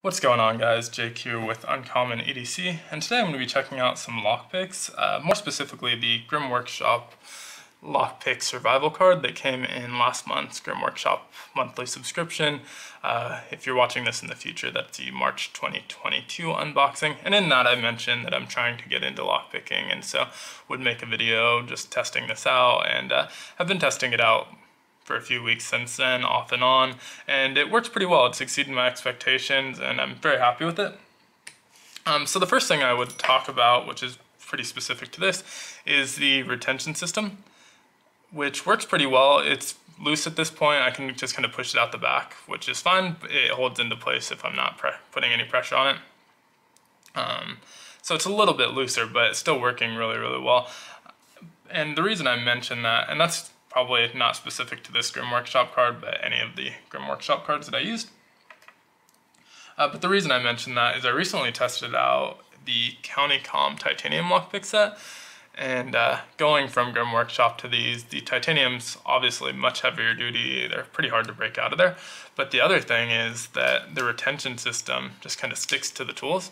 What's going on, guys? Jake here with Uncommon EDC, and today I'm going to be checking out some lockpicks, more specifically the Grim Workshop lockpick survival card that came in last month's Grim Workshop monthly subscription. If you're watching this in the future, that's the March 2022 unboxing, and in that I mentioned that I'm trying to get into lockpicking, and so would make a video just testing this out, and I've been testing it out for a few weeks since then, off and on, and it works pretty well. It's exceeded my expectations, and I'm very happy with it. So the first thing I would talk about, which is pretty specific to this, is the retention system, which works pretty well. It's loose at this point. I can just kind of push it out the back, which is fine. It holds into place if I'm not putting any pressure on it. So it's a little bit looser, but it's still working really, really well. And the reason I mention that, and that's probably not specific to this Grim Workshop card, but any of the Grim Workshop cards that I used. But the reason I mention that is I recently tested out the CountyComm titanium lockpick set, and going from Grim Workshop to these, the titanium's obviously much heavier duty. They're pretty hard to break out of there. But the other thing is that the retention system just kind of sticks to the tools.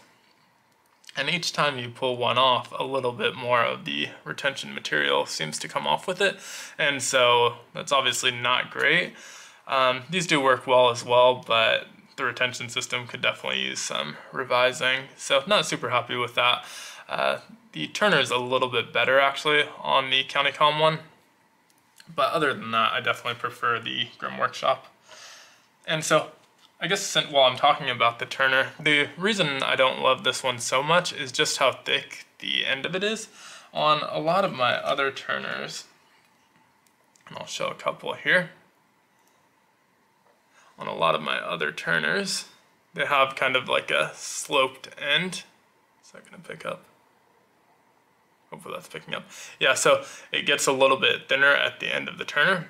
And each time you pull one off, a little bit more of the retention material seems to come off with it. And so that's obviously not great. These do work well as well, but the retention system could definitely use some revising. So not super happy with that. The turner is a little bit better actually on the CountyComm one. But other than that, I definitely prefer the Grim Workshop. And so I guess while I'm talking about the turner, the reason I don't love this one so much is just how thick the end of it is. On a lot of my other turners, and I'll show a couple here. On a lot of my other turners, they have kind of like a sloped end. Is that gonna pick up? Hopefully that's picking up. Yeah, so it gets a little bit thinner at the end of the turner,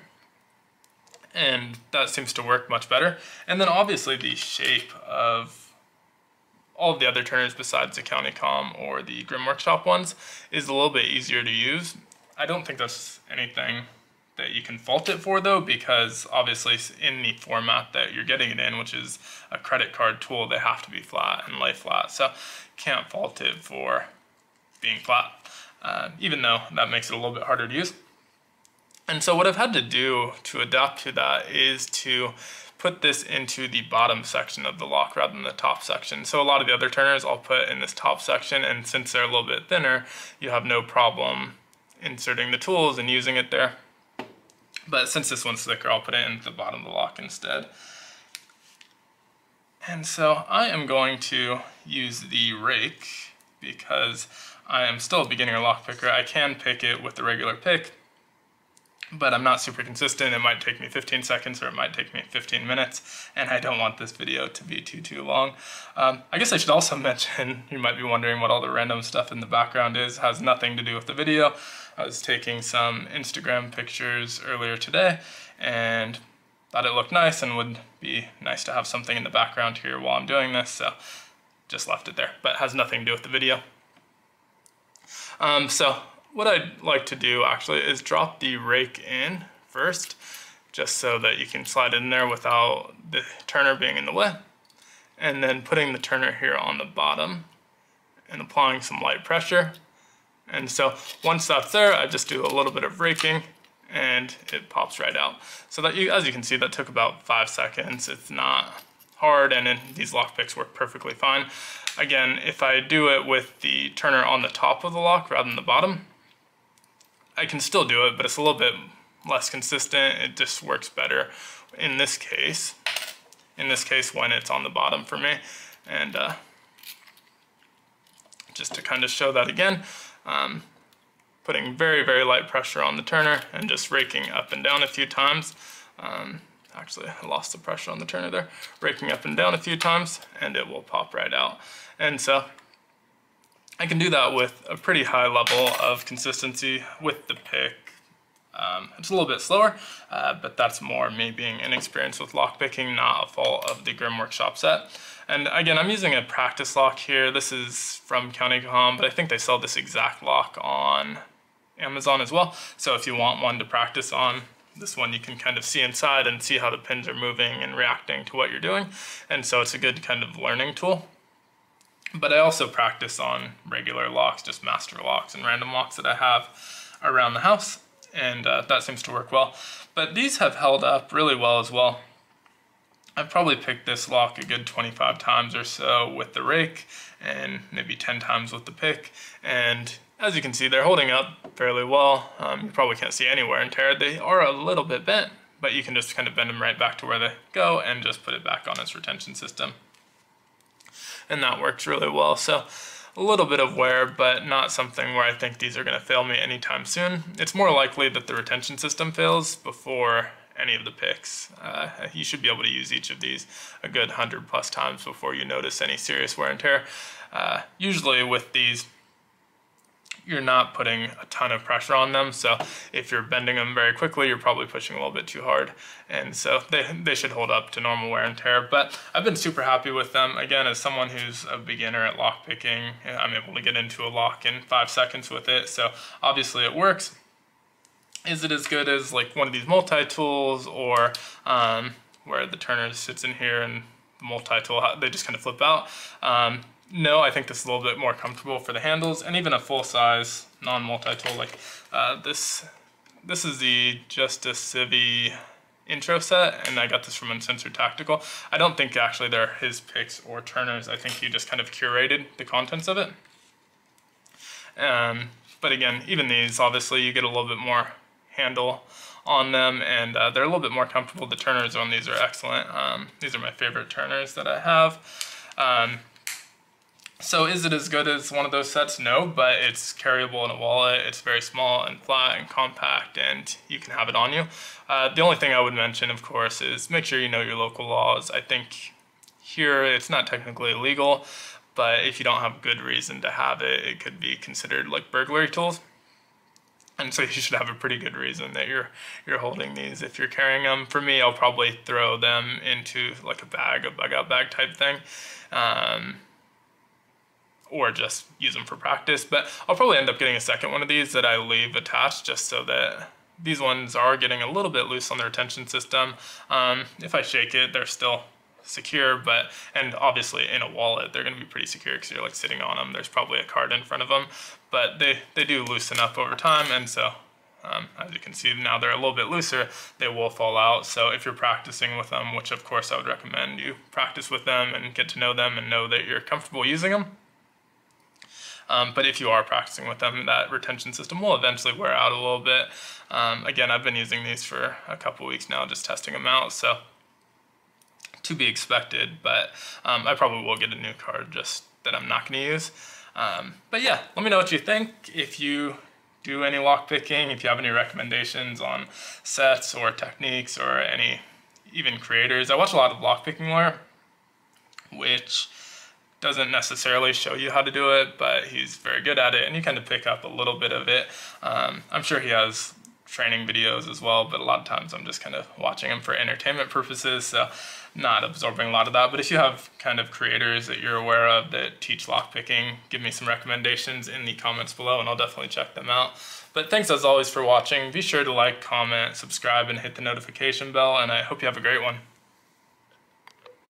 and that seems to work much better. And then obviously the shape of all of the other turners besides the CountyComm or the Grim Workshop ones is a little bit easier to use. I don't think that's anything that you can fault it for though, because obviously in the format that you're getting it in, which is a credit card tool, they have to be flat and lay flat. So can't fault it for being flat, even though that makes it a little bit harder to use. And so what I've had to do to adapt to that is to put this into the bottom section of the lock rather than the top section. So a lot of the other turners I'll put in this top section, and since they're a little bit thinner, you have no problem inserting the tools and using it there. But since this one's thicker, I'll put it into the bottom of the lock instead. And so I am going to use the rake because I am still a beginner lockpicker. I can pick it with the regular pick, but I'm not super consistent. It might take me 15 seconds or it might take me 15 minutes, and I don't want this video to be too long. I guess I should also mention, you might be wondering what all the random stuff in the background is. It has nothing to do with the video. I was taking some Instagram pictures earlier today and thought it looked nice and would be nice to have something in the background here while I'm doing this, so just left it there, but it has nothing to do with the video. So what I'd like to do actually is drop the rake in first, just so that you can slide it in there without the turner being in the way. And then putting the turner here on the bottom and applying some light pressure. And so once that's there, I just do a little bit of raking and it pops right out. So that as you can see, that took about 5 seconds. It's not hard, and these lockpicks work perfectly fine. Again, if I do it with the turner on the top of the lock rather than the bottom, I can still do it, but it's a little bit less consistent. It just works better in this case. When it's on the bottom for me. And just to kind of show that again, putting very, very light pressure on the turner and just raking up and down a few times. Actually, I lost the pressure on the turner there. Raking up and down a few times and it will pop right out. And so I can do that with a pretty high level of consistency with the pick. It's a little bit slower, but that's more me being inexperienced with lockpicking, not a fault of the Grim Workshop set. And again, I'm using a practice lock here. This is from CountyComm, but I think they sell this exact lock on Amazon as well. So if you want one to practice on, This one you can kind of see inside and see how the pins are moving and reacting to what you're doing. And so it's a good kind of learning tool. But I also practice on regular locks, just master locks and random locks that I have around the house. And that seems to work well. But these have held up really well as well. I've probably picked this lock a good 25 times or so with the rake and maybe 10 times with the pick. And as you can see, they're holding up fairly well. You probably can't see any wear and tear. They are a little bit bent, but you can just kind of bend them right back to where they go and just put it back on its retention system. And that works really well. So a little bit of wear, but not something where I think these are going to fail me anytime soon. It's more likely that the retention system fails before any of the picks. You should be able to use each of these a good 100+ times before you notice any serious wear and tear. Usually with these, you're not putting a ton of pressure on them, so if you're bending them very quickly, you're probably pushing a little bit too hard, and so they should hold up to normal wear and tear. But I've been super happy with them. Again, as someone who's a beginner at lock picking, I'm able to get into a lock in 5 seconds with it, so obviously it works. Is it as good as like one of these multi-tools, or where the turner sits in here and the multi-tool, they just kind of flip out? No, I think this is a little bit more comfortable for the handles, and even a full-size non-multi-tool like this. This is the Justice Civi intro set, and I got this from Uncensored Tactical. I don't think actually they're his picks or turners. I think he just kind of curated the contents of it. But again, even these, obviously you get a little bit more handle on them, and they're a little bit more comfortable. The turners on these are excellent. These are my favorite turners that I have. So is it as good as one of those sets? No, but it's carryable in a wallet. It's very small and flat and compact, and you can have it on you. The only thing I would mention, of course, is make sure you know your local laws. I think here it's not technically illegal, but if you don't have good reason to have it, it could be considered like burglary tools. And so you should have a pretty good reason that you're holding these if you're carrying them. For me, I'll probably throw them into like a bag, a bug out bag type thing. Or just use them for practice. But I'll probably end up getting a second one of these that I leave attached, just so that these ones are getting a little bit loose on the retention system. If I shake it, they're still secure, and obviously in a wallet, they're gonna be pretty secure because you're like sitting on them. There's probably a card in front of them, but they do loosen up over time, and so as you can see now they're a little bit looser, they will fall out. So if you're practicing with them, which of course I would recommend you practice with them and get to know them and know that you're comfortable using them. But if you are practicing with them, that retention system will eventually wear out a little bit. Again, I've been using these for a couple weeks now, just testing them out, so to be expected, but I probably will get a new card just that I'm not going to use. But yeah, let me know what you think. If you do any lock picking, if you have any recommendations on sets or techniques or any even creators. I watch a lot of lock picking lore, which doesn't necessarily show you how to do it, but he's very good at it, and you kind of pick up a little bit of it. I'm sure he has training videos as well, but a lot of times I'm just kind of watching him for entertainment purposes, so not absorbing a lot of that. But if you have kind of creators that you're aware of that teach lockpicking, give me some recommendations in the comments below, and I'll definitely check them out. But thanks as always for watching. Be sure to like, comment, subscribe, and hit the notification bell, and I hope you have a great one.